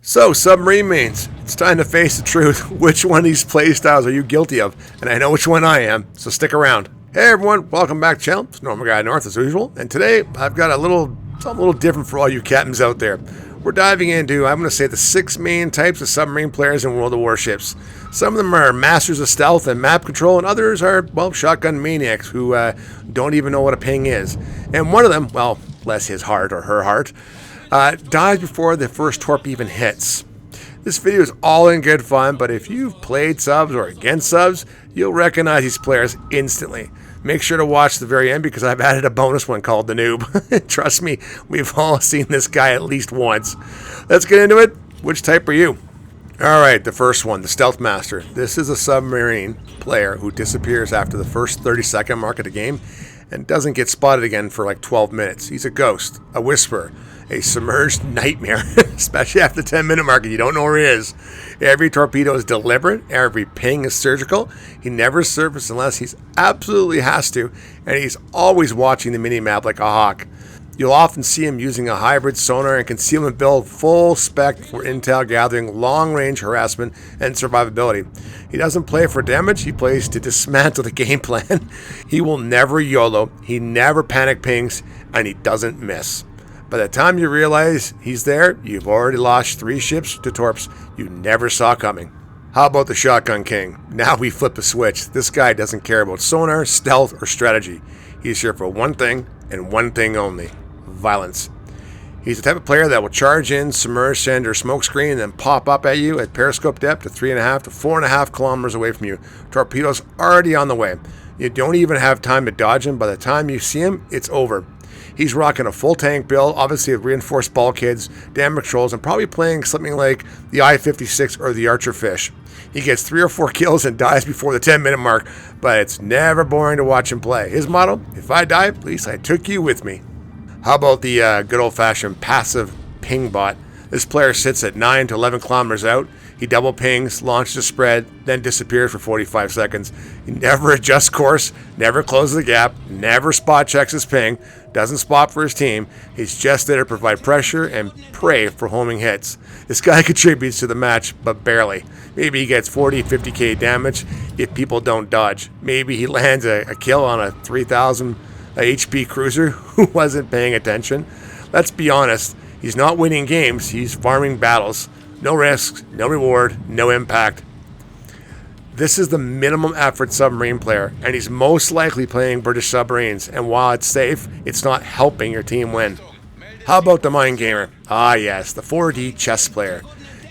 So, submarine mains, it's time to face the truth. Which one of these playstyles are you guilty of? And I know which one I am, so stick around. Hey everyone, welcome back to the channel. It's Normal Guy North as usual, and today I've got something a little different for all you captains out there. We're diving into, I'm going to say, the 6 main types of submarine players in World of Warships. Some of them are masters of stealth and map control, and others are, well, shotgun maniacs who don't even know what a ping is. And one of them, well, bless his heart or her heart, dies before the first torp even hits. This video is all in good fun, but if you've played subs or against subs, you'll recognize these players instantly. Make sure to watch the very end because I've added a bonus one called the noob. Trust me, we've all seen this guy at least once. Let's get into it. Which type are you? Alright, the first one, the Stealth Master. This is a submarine player who disappears after the first 30-second mark of the game and doesn't get spotted again for like 12 minutes. He's a ghost, a whisperer, a submerged nightmare, especially after the 10-minute mark and you don't know where he is. Every torpedo is deliberate, every ping is surgical. He never surfaces unless he absolutely has to, and he's always watching the minimap like a hawk. You'll often see him using a hybrid sonar and concealment build full spec for intel gathering, long-range harassment, and survivability. He doesn't play for damage, he plays to dismantle the game plan. He will never YOLO, he never panic pings, and he doesn't miss. By the time you realize he's there, you've already lost 3 ships to torps you never saw coming. How about the Shotgun King? Now we flip a switch. This guy doesn't care about sonar, stealth, or strategy. He's here for one thing, and one thing only: violence. He's the type of player that will charge in, submerge, send, or smoke screen, and then pop up at you at periscope depth to 3.5 to 4.5 kilometers away from you. Torpedoes already on the way. You don't even have time to dodge him. By the time you see him, it's over. He's rocking a full tank build, obviously with reinforced bulkheads, damage controls, and probably playing something like the I-56 or the Archer Fish. He gets 3 or 4 kills and dies before the 10-minute mark, but it's never boring to watch him play. His motto: if I die, at least I took you with me. How about the good old-fashioned passive pingbot? This player sits at 9 to 11 kilometers out. He double pings, launches a spread, then disappears for 45 seconds. He never adjusts course, never closes the gap, never spot checks his ping, doesn't spot for his team. He's just there to provide pressure and pray for homing hits. This guy contributes to the match, but barely. Maybe he gets 40, 50k damage if people don't dodge. Maybe he lands a kill on a 3,000 HP cruiser who wasn't paying attention. Let's be honest, he's not winning games, he's farming battles. No risks, no reward, no impact. This is the minimum effort submarine player, and he's most likely playing British submarines, and while it's safe, it's not helping your team win. How about the mind gamer? Ah yes, the 4D chess player.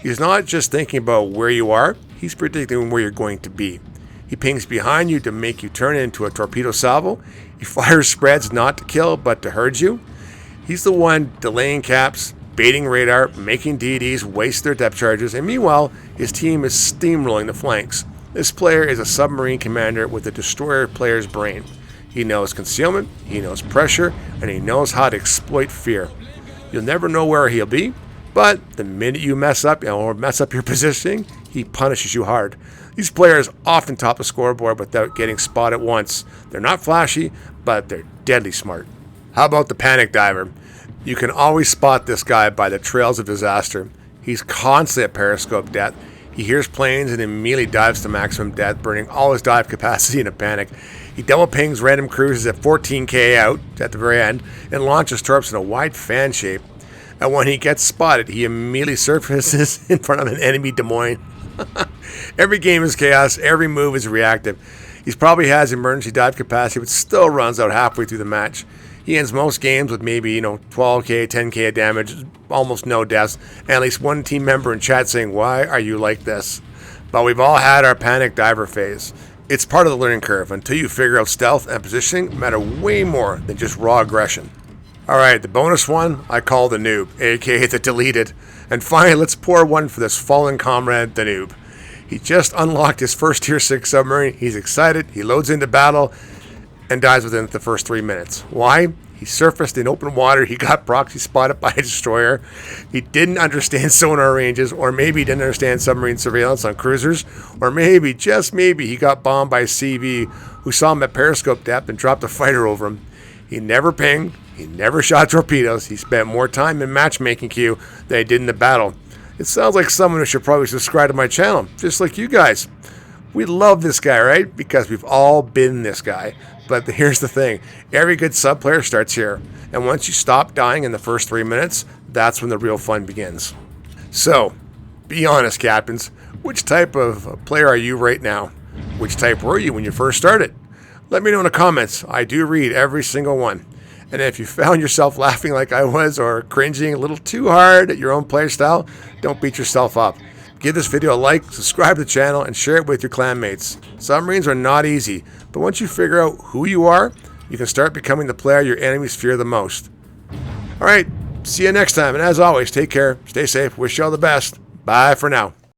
He's not just thinking about where you are, he's predicting where you're going to be. He pings behind you to make you turn into a torpedo salvo. He fires spreads not to kill, but to hurt you. He's the one delaying caps, baiting radar, making DDs waste their depth charges, and meanwhile, his team is steamrolling the flanks. This player is a submarine commander with a destroyer player's brain. He knows concealment, he knows pressure, and he knows how to exploit fear. You'll never know where he'll be, but the minute you mess up or mess up your positioning, he punishes you hard. These players often top the scoreboard without getting spotted once. They're not flashy, but they're deadly smart. How about the panic diver? You can always spot this guy by the trails of disaster. He's constantly at periscope depth. He hears planes and immediately dives to maximum depth, burning all his dive capacity in a panic. He double pings random cruisers at 14k out at the very end and launches torps in a wide fan shape. And when he gets spotted, he immediately surfaces in front of an enemy Des Moines. Every game is chaos, every move is reactive. He probably has emergency dive capacity, but still runs out halfway through the match. He ends most games with maybe, 12k, 10k of damage, almost no deaths, and at least one team member in chat saying, "Why are you like this?" But we've all had our panic diver phase. It's part of the learning curve. Until you figure out stealth and positioning matter way more than just raw aggression. Alright, the bonus one I call the noob, aka the deleted. And finally, let's pour one for this fallen comrade, the noob. He just unlocked his first tier 6 submarine. He's excited, he loads into battle, and dies within the first 3 minutes. Why? He surfaced in open water, he got proxy spotted by a destroyer, he didn't understand sonar ranges, or maybe he didn't understand submarine surveillance on cruisers, or maybe, just maybe, he got bombed by a CV who saw him at periscope depth and dropped a fighter over him. He never pinged, he never shot torpedoes, he spent more time in matchmaking queue than he did in the battle. It sounds like someone who should probably subscribe to my channel, just like you guys. We love this guy, right? Because we've all been this guy. But here's the thing. Every good sub player starts here. And once you stop dying in the first 3 minutes, that's when the real fun begins. So, be honest, Captains. Which type of player are you right now? Which type were you when you first started? Let me know in the comments. I do read every single one. And if you found yourself laughing like I was or cringing a little too hard at your own playstyle, don't beat yourself up. Give this video a like, subscribe to the channel, and share it with your clanmates. Submarines are not easy, but once you figure out who you are, you can start becoming the player your enemies fear the most. Alright, see you next time, and as always, take care, stay safe, wish you all the best. Bye for now.